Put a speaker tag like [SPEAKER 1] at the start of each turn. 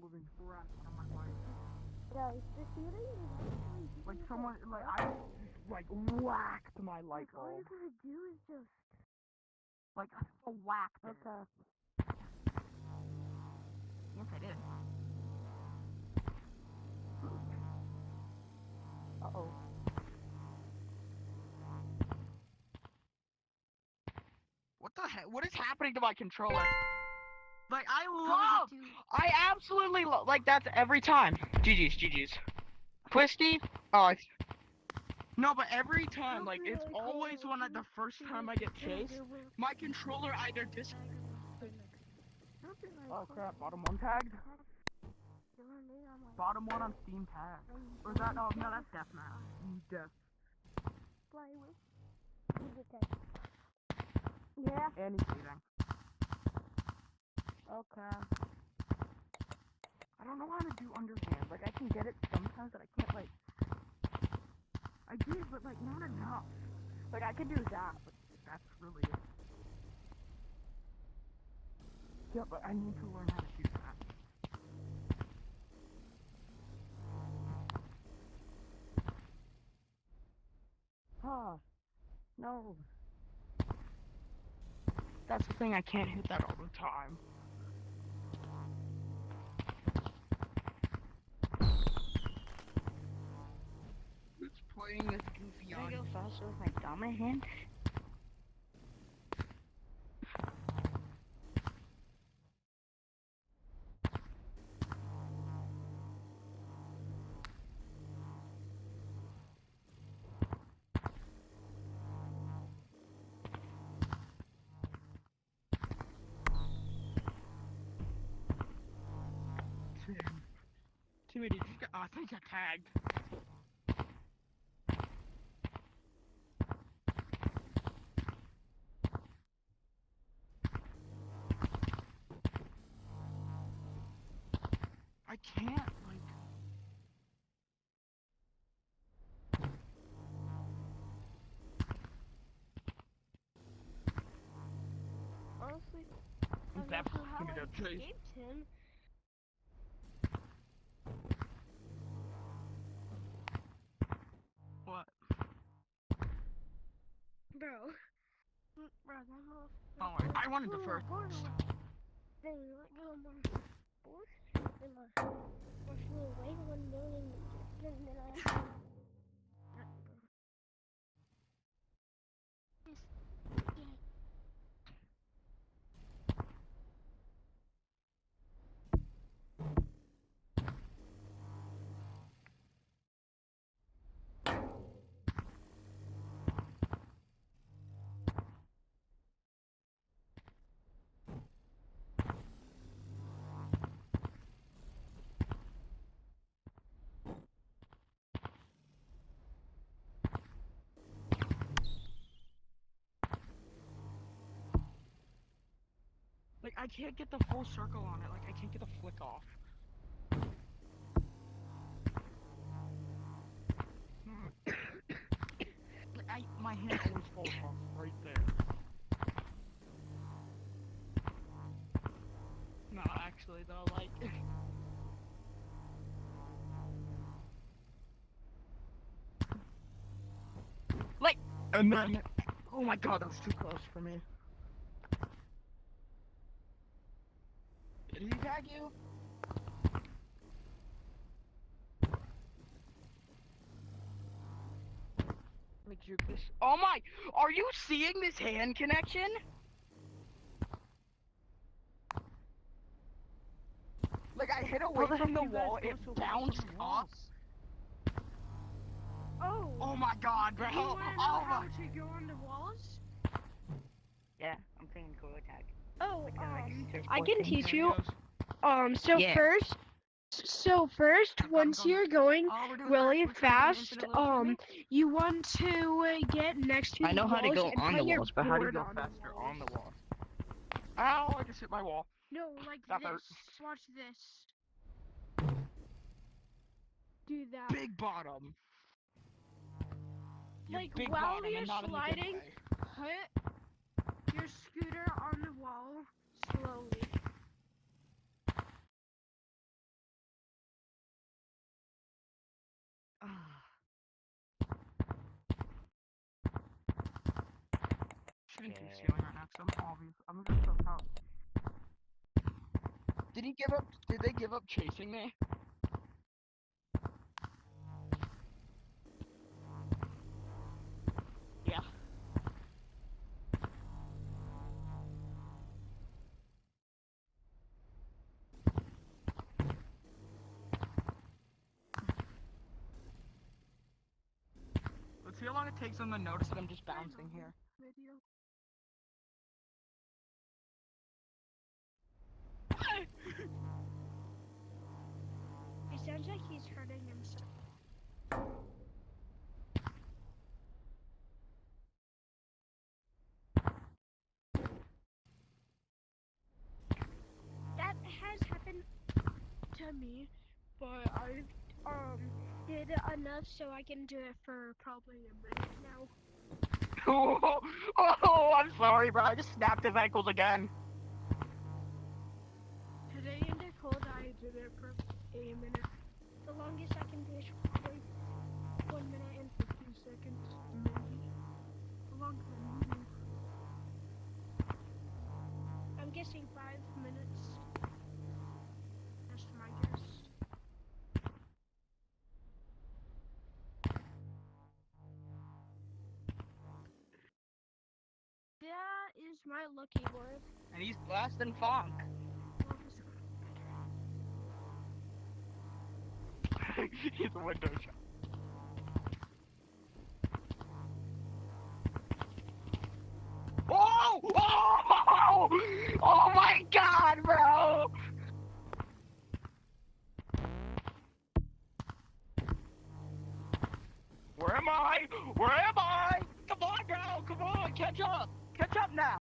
[SPEAKER 1] living crap out of my life.
[SPEAKER 2] Guys, the shooting is actually
[SPEAKER 1] Like someone, like I just like whacked my light
[SPEAKER 2] all you
[SPEAKER 1] bulb.
[SPEAKER 2] gotta do is just
[SPEAKER 1] Like I whacked it.
[SPEAKER 2] okay.
[SPEAKER 1] Yes, I did.
[SPEAKER 2] Uh-oh.
[SPEAKER 1] What the heck? What is happening to my controller? Like I absolutely love. Like that's every time. GG's. Twisty. Oh, no, but every time, like it's always when the first time I get chased, my controller either Oh crap! Bottom one tagged. Bottom one on Steam tag. Or is that? Oh no, that's deathmatch. Death.
[SPEAKER 2] Play with Gtag. Yeah.
[SPEAKER 1] And he's cheating.
[SPEAKER 2] Okay.
[SPEAKER 1] I don't know how to do underhand. Like I can get it sometimes, but I can't like. I did, but like not enough. Like I can do that, but that's really it. Yeah, but I need to learn how to do that. Ah, no. That's the thing, I can't hit that all the time. It's playing this goofy
[SPEAKER 2] Can I
[SPEAKER 1] on.
[SPEAKER 2] go faster with my dominant hand?
[SPEAKER 1] Timmy, did you get? I think I tagged. I can't, like.
[SPEAKER 2] Honestly,
[SPEAKER 1] I'm
[SPEAKER 2] I'm not sure
[SPEAKER 1] definitely
[SPEAKER 2] how
[SPEAKER 1] gonna
[SPEAKER 2] I
[SPEAKER 1] go chase.
[SPEAKER 2] escaped him.
[SPEAKER 1] What?
[SPEAKER 2] Bro, that whole
[SPEAKER 1] Oh, I wanted the first.
[SPEAKER 2] thing, like, and my flew away 1 million, and then I
[SPEAKER 1] Like, I can't get the full circle on it. Like, I can't get the flick off. Like, my hand always falls off right there. No, actually, though, like... like, and then... Oh my god, that was too close for me. Did he tag you? Let me juke this. Oh my! Are you seeing this hand connection? Like, I hit away from the wall, it bounced off.
[SPEAKER 2] Oh!
[SPEAKER 1] Oh my god, bro!
[SPEAKER 2] You wanna know
[SPEAKER 1] Oh
[SPEAKER 2] how
[SPEAKER 1] my...
[SPEAKER 2] to go on the walls?
[SPEAKER 3] Yeah, I'm playing Gtag.
[SPEAKER 2] Oh,
[SPEAKER 3] There's
[SPEAKER 2] I
[SPEAKER 3] four
[SPEAKER 2] can
[SPEAKER 3] things.
[SPEAKER 2] teach you.
[SPEAKER 1] Goes.
[SPEAKER 2] So
[SPEAKER 3] Yeah.
[SPEAKER 2] first, once you're going
[SPEAKER 1] Oh, we're doing
[SPEAKER 2] really
[SPEAKER 1] we're trying to do
[SPEAKER 2] fast,
[SPEAKER 1] infinite little teammates?
[SPEAKER 2] you want to get next to
[SPEAKER 3] I
[SPEAKER 2] the
[SPEAKER 3] know how to
[SPEAKER 2] walls
[SPEAKER 3] go
[SPEAKER 2] and
[SPEAKER 3] on
[SPEAKER 2] put
[SPEAKER 3] the
[SPEAKER 2] your
[SPEAKER 3] walls, but how do you
[SPEAKER 2] board
[SPEAKER 3] go
[SPEAKER 2] on the
[SPEAKER 3] faster
[SPEAKER 2] walls.
[SPEAKER 3] on the walls?
[SPEAKER 1] Ow, I just hit my wall.
[SPEAKER 2] No, like
[SPEAKER 1] That
[SPEAKER 2] this.
[SPEAKER 1] hurt.
[SPEAKER 2] Watch this. Do that.
[SPEAKER 1] Big bottom. You
[SPEAKER 2] Like
[SPEAKER 1] big
[SPEAKER 2] while
[SPEAKER 1] bottom
[SPEAKER 2] you're
[SPEAKER 1] and not in the good
[SPEAKER 2] sliding,
[SPEAKER 1] way.
[SPEAKER 2] put your scooter on the wall slowly.
[SPEAKER 1] getting too stealing right now, because I'm gonna go help. Did he give up? Did they give up chasing me? Yeah. Let's see how long it takes them to notice that I'm just bouncing here.
[SPEAKER 2] Video. It sounds like he's hurting himself. That has happened to me, but I did enough so I can do it for probably a minute now.
[SPEAKER 1] Oh, I'm sorry, bro. I just snapped his ankles again.
[SPEAKER 2] Today in the cold, I did it for a minute. The longest I can do is probably 1 minute and 15 seconds, maybe. Longer than you. I'm guessing 5 minutes. That's my guess. That is my lucky word.
[SPEAKER 1] And he's less than Funk.
[SPEAKER 2] Well, this-
[SPEAKER 1] He's a window shot. Oh! Oh! Oh my god, bro! Where am I?